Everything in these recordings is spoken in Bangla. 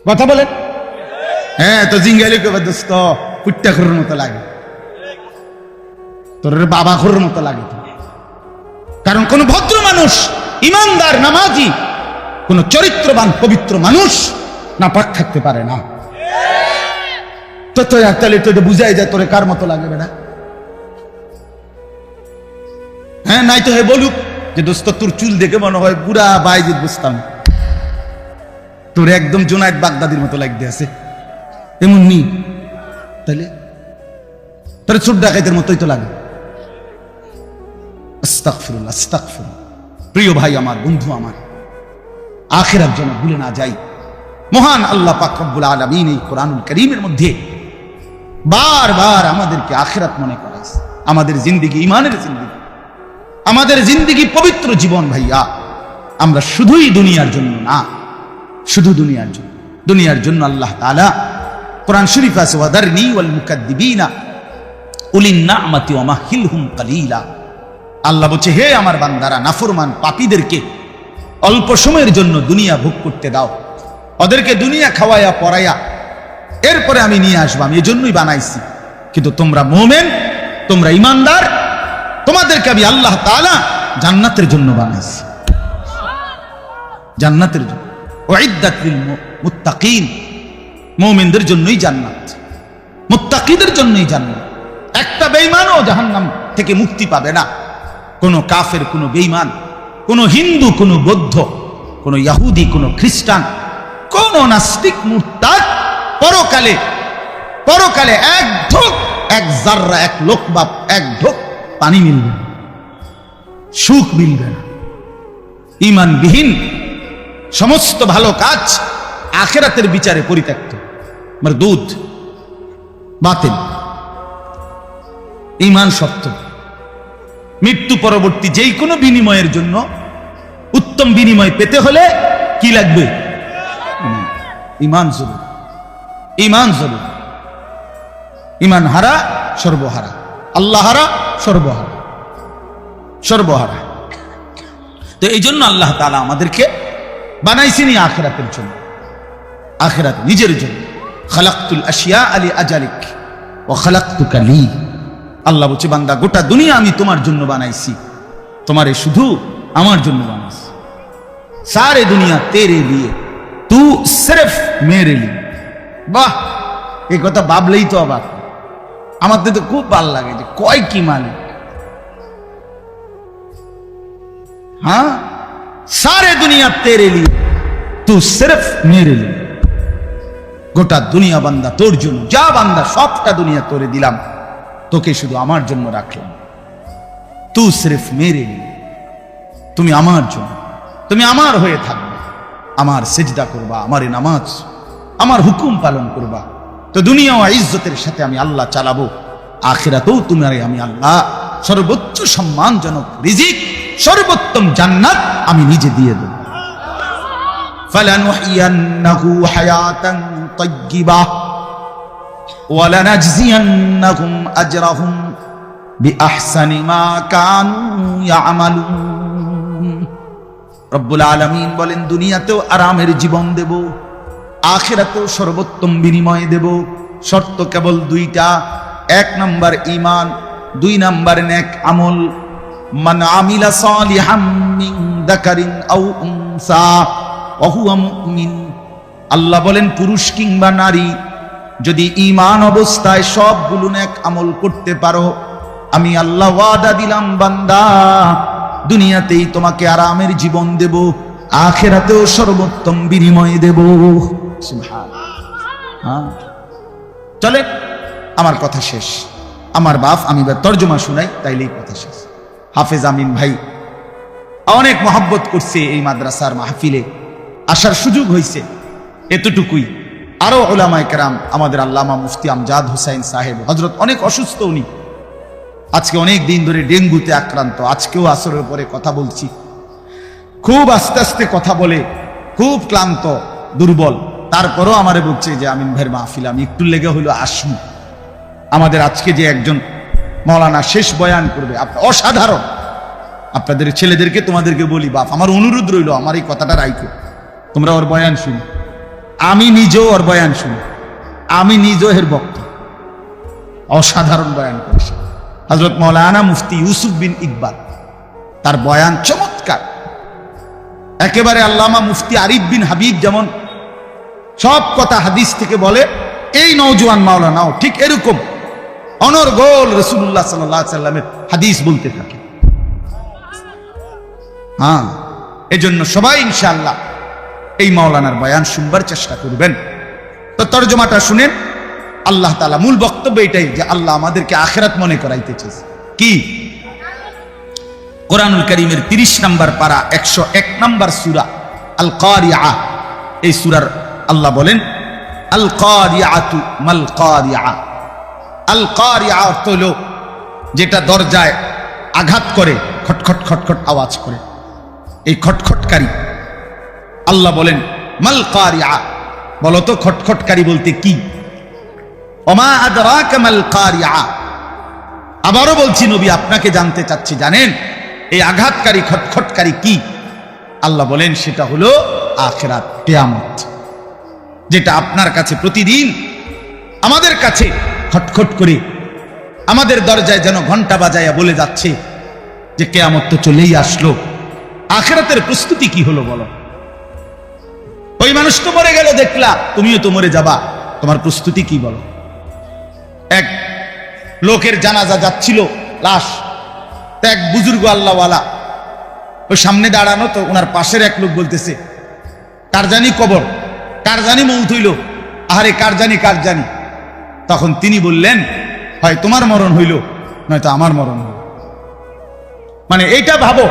কথা বলেন। হ্যাঁ, তো জিঙ্গাইলে কবে দোস্ত পুট্টা খোরের মতো লাগে, তোর বাবা খোরের মতো লাগে। কারণ কোন ভদ্র মানুষ, ইমানদার, নামাজি, কোন চরিত্রবান পবিত্র মানুষ নাপাক থাকতে পারে না। তো তাহলে তো এটা বুঝাই যায় তোরে কার মতো লাগে বেটা। হ্যাঁ, নাই তো হে বলুক যে দোস্ত তোর চুল দেখে মনে হয় পুরা বাইজিদ বুঝতাম, তোর একদম জুনায়েদ বাগদাদির মতো লাগতে আছে, এমন নি তাহলে তোর চোর ডাকাইতের মতোই তো লাগে। আস্তাগফিরুল্লাহ, আস্তাগফিরুল্লাহ। প্রিয় ভাই আমার, বন্ধু আমার, আখিরাত যেন ভুলে না যাই। মহান আল্লাহ পাক রব্বুল আলামিন এই কোরআনুল কারীমের মধ্যে বারবার আমাদেরকে আখিরাত মনে করাইছে। আমাদের জিন্দেগি ঈমানের জিন্দেগি, আমাদের জিন্দেগি পবিত্র জীবন ভাইয়া। আমরা শুধুই দুনিয়ার জন্য না, শুধু দুনিয়ার জন্য, দুনিয়ার জন্য আল্লাহ তাআলা কোরআন শরীফ আছে ওয়াদারনি ওয়াল মুকাদ্দিবিনা উলিন নি'মাতি ওয়া মাহিলহুম কালিলা। আল্লাহ বলছে, হে আমার বান্দারা, নাফরমান পাপীদেরকে অল্প সময়ের জন্য দুনিয়া ভোগ করতে দাও, ওদেরকে দুনিয়া খাওয়ায়া পরায়া এরপরে আমি নিয়ে আসবো, আমি এজন্যই বানাইছি। কিন্তু তোমরা মুমিন, তোমরা ইমানদার, তোমাদেরকে আমি আল্লাহ তাআলা জান্নাতের জন্য বানাইছি, জান্নাতের জন্য। উইদ্দাত লিল মুত্তাকিন, মুমিনদের জন্যই জান্নাত, মুত্তাকিদের জন্যই জান্নাত। একটা বেঈমানও জাহান্নাম থেকে মুক্তি পাবে না। কোন কাফের, কোন বেঈমান, কোন হিন্দু, কোন বৌদ্ধ, কোন ইহুদি, কোন খ্রিস্টান, কোন নাস্তিক, মুরতাদ পরকালে, পরকালে এক ঢোক, এক জাররা, এক লোকমা, এক ঢোক পানি মিলবে না, সুখ মিলবে না। ঈমানবিহীন সমস্ত ভালো কাজ আখিরাতের বিচারে পরিত্যক্ত, মারদুদ, বাতিল। ঈমান সত্য। মৃত্যু পরবর্তী যেই কোনো বিনিময়ের জন্য উত্তম বিনিময় পেতে হলে কি লাগবে? ঈমান জরুরি, ঈমান জরুরি। ঈমান হারা সর্বহারা, আল্লাহ হারা সর্বহারা, সর্বহারা। তো এই জন্য আল্লাহ তাআলা আমাদেরকে বানাইছেনই আখিরাতের জন্য, আখিরাত নিজের জন্য। খালাকতুল আশিয়া আলি আজালিক ওয়া খালাকতুকা লি। আল্লাহ বলছে, বান্দা গোটা দুনিয়া আমি তোমার জন্য বানাইছি, তোমারে শুধু আমার জন্য বানাইছি। সারে দুনিয়া তেরে লিয়ে, তু সিরফ মেরে লিয়ে। বাহ, এই কথা ভাবলেই তো অবাক। আমাদের তো খুব ভালো লাগে যে কয় কি মালিক। হ্যাঁ, সারে দুনিয়া তেরে লিয়ে, তু সিরফ মেরে লিয়ে। গোটা দুনিয়া বান্দা তোর জন্য, যা বান্দা সবটা দুনিয়া তোরে দিলাম, তোকে শুধু আমার জন্য রাখলাম। তু সিরফ মেরে লিয়ে, তুমি আমার জন্য, তুমি আমার হয়ে থাকবে, আমার সিজদা করবা, আমার নামাজ, আমার হুকুম পালন করবা। তো দুনিয়া ও ইজ্জতের সাথে আমি আল্লাহ চালাবো, আখিরাতেও তোমারে আমি আল্লাহ সর্বোচ্চ সম্মানজনক রিজিক, সর্বোত্তম জান্নাত আমি নিজে দিয়ে দেব। ফালানুহিয়ান্নাহু হায়াতান তাইয়্যিবা ওয়া লানাজজিয়ান্নাহুম আজরাহুম বিআহসানি মা কানু ইয়ামালুন। রব্বুল আলামিন বলেন, দুনিয়াতেও আরামের জীবন দেব, আখিরাতেও সর্বোত্তম বিনিময় দেব। শর্ত কেবল দুইটা, এক নাম্বার ঈমান, দুই নাম্বার নেক আমল। মান আমিলা সালিহাম মিন যাকারিন আও উনসা ওয়া হুয়া মুমিন। আল্লাহ বলেন, পুরুষ কিংবা নারী যদি ঈমান অবস্থায় সবগুলো নেক আমল করতে পারো, আমি আল্লাহ ওয়াদা দিলাম বান্দা, দুনিয়াতেই তোমাকে আরামের জীবন দেব, আখিরাতেও সর্বোত্তম বিনিময় দেব। সুবহানাল্লাহ। চলে, আমার কথা শেষ। আমার বাপ, আমি তর্জমা শুনাই, তাইলেই কথা শেষ। হাফেজ আমিন ভাই অনেক মহব্বত করছে, এই মাদ্রাসার মাহফিলে আসার সুযোগ হয়েছে, এতটুকুই। আরো উলামায়ে কেরাম, আমাদের আল্লামা মুফতি আমজাদ হোসাইন সাহেব হযরত অনেক অসুস্থ, উনি আজকে অনেক দিন ধরে ডেঙ্গুতে আক্রান্ত। আজকেও আসরের পরে কথা বলছি, খুব আস্তে আস্তে কথা বলে, খুব ক্লান্ত, দুর্বল। তারপরও আমারে বলছে যে আমিন ভাইয়ের মাহফিল আমি একটু লেগে হইলো আসবো। আমাদের আজকে যে একজন মাওলানা শেষ বয়ান করবে, অসাধারণ। আপনাদের ছেলেদেরকে, তোমাদেরকে বলি বাপ, আমার অনুরোধ রইল, আমার এই কথাটা রাইখো, তোমরা ওর বয়ান শুনো। আমি নিজেও ওর বয়ান শুনি, আমি নিজেও এর বক্ত। অসাধারণ বয়ান করেছে হযরত মাওলানা মুফতি ইউসুফ বিন ইকবাল, তার বয়ান চমৎকার একেবারে। আল্লামা মুফতি আরিফ বিন হাবিব যেমন সব কথা হাদিস থেকে বলে, এই নওজোয়ান মাওলানাও ঠিক এরকম অনর্গল রাসূলুল্লাহ সাল্লাল্লাহু আলাইহি সাল্লামের হাদিস বলতে থাকে। হ্যাঁ, এজন্য সবাই ইনশাআল্লাহ এই মাওলানার বয়ান শুনবার চেষ্টা করবেন। তো তরজমাটা শুনেন। আল্লাহ তাআলা মূল বক্তব্য এটাই যে আল্লাহ আমাদেরকে আখিরাত মনে করাইতে চাইছে। কি? কোরআনুল কারীমের 30 নম্বর পারা 101 নম্বর সূরা আল কারিআ, এই সূরার আল্লাহ বলেন আল কারিআতু মাল কারিআ। আল কারিআ অর্থ হলো যেটা দরজায় আঘাত করে, খটখট খটখট আওয়াজ করে, এই খটখটকারী। আল্লাহ বলেন মাল কারিআ, বলো তো খটখটকারী বলতে কি? ওমা আদরাকা মাল কারিআ। আবারও বলছি নবী, আপনাকে জানতে চাচ্ছি, জানেন এই আঘাতকারী খটখটকারী কি? আল্লাহ বলেন সেটা হলো আখিরাত, কিয়ামত, যেটা আপনার কাছে প্রতিদিন আমাদের কাছে খটখট করে আমাদের দরজায় যেন ঘন্টা বাজায়া বলে যাচ্ছে যে কিয়ামত তো চলেই আসলো। আখিরাতের প্রস্তুতি কি হলো বলো? ওই মানুষ তো মরে গেল দেখলা, তুমিও তো মরে যাবা, তোমার প্রস্তুতি কি বলো? এক লোকের জানাজা যাচ্ছিল, লাশ, তা এক বুজুর্গ আল্লাহওয়ালা ওই সামনে দাঁড়ানো, তো ওনার পাশের এক লোক বলতেছে কার জানি কবর, কার জানি মৌত হইল, আহারে কার জানি কার জানি। তখন তিনি বললেন হয় তোমার মরণ হইল নয়তো আমার মরণ হইল। মানে এইটা ভাবো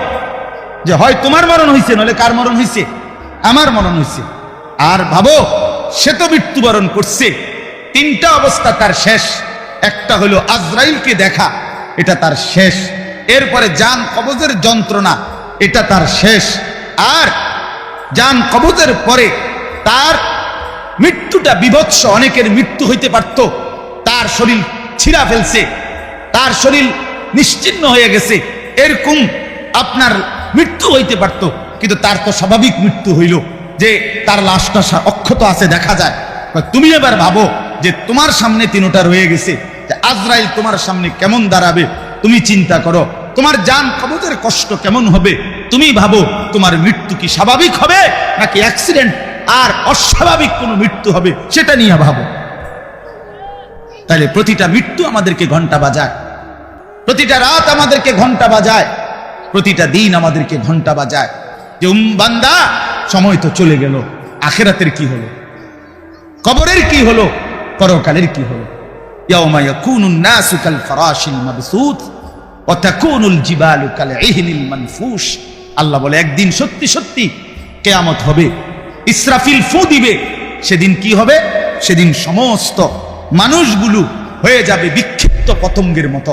যে হয় তোমার মরণ হইছে নইলে কার মরণ হইছে? আমার মরণ হইছে। আর ভাবো সে তো মৃত্যুবরণ করছে, তিনটা অবস্থা তার শেষ। একটা হলো আজরাইলকে দেখা, এটা তার শেষ। এরপরে জান কবজের যন্ত্রণা, এটা তার শেষ। আর জান কবজের পরে তার মৃত্যুটা বিভৎস। অনেকের মৃত্যু হইতে পারত, তার শরীর ছিঁড়া ফেলছে, তার শরীর নিশ্চিহ্ন হয়ে গেছে, এরকম আপনার মৃত্যু হইতে পারত। কিন্তু তার তো স্বাভাবিক মৃত্যু হইল যে তার লাশটা অক্ষত আছে, দেখা যায়। তুমি এবার ভাবো যে তোমার সামনে তিনটা রয়ে গেছে, যে আজরাইল তোমার সামনে কেমন দাঁড়াবে, তুমি চিন্তা করো তোমার জান কবজের কষ্ট কেমন হবে। তুমি ভাবো তোমার মৃত্যু কি স্বাভাবিক হবে নাকি অ্যাক্সিডেন্ট আর অস্বাভাবিক কোনো মৃত্যু হবে, সেটা নিয়ে ভাবো। তাহলে প্রতিটা মৃত্যু আমাদেরকে ঘন্টা বাজায়, প্রতিটা রাত আমাদেরকে ঘন্টা বাজায়, প্রতিটা দিন আমাদেরকে ঘন্টা বাজায় যে বান্দা সময় তো চলে গেল, আখিরাতের কি হলো, কবরের কি হলো, পরকালের কি হলো। ইয়াউমা ইয়াকুনুন নাসু কাল ফারাশিল মাবসুত ওয়া তাকুনুল জিবালু কাল ইহনিল মানফুশ। আল্লাহ বলে একদিন সত্যি সত্যি কিয়ামত হবে, ইসরাফিল ফু দিবে। সেদিন কি হবে? সেদিন সমস্ত মানুষগুলো হয়ে যাবে বিক্ষিপ্ত পতঙ্গের মতো।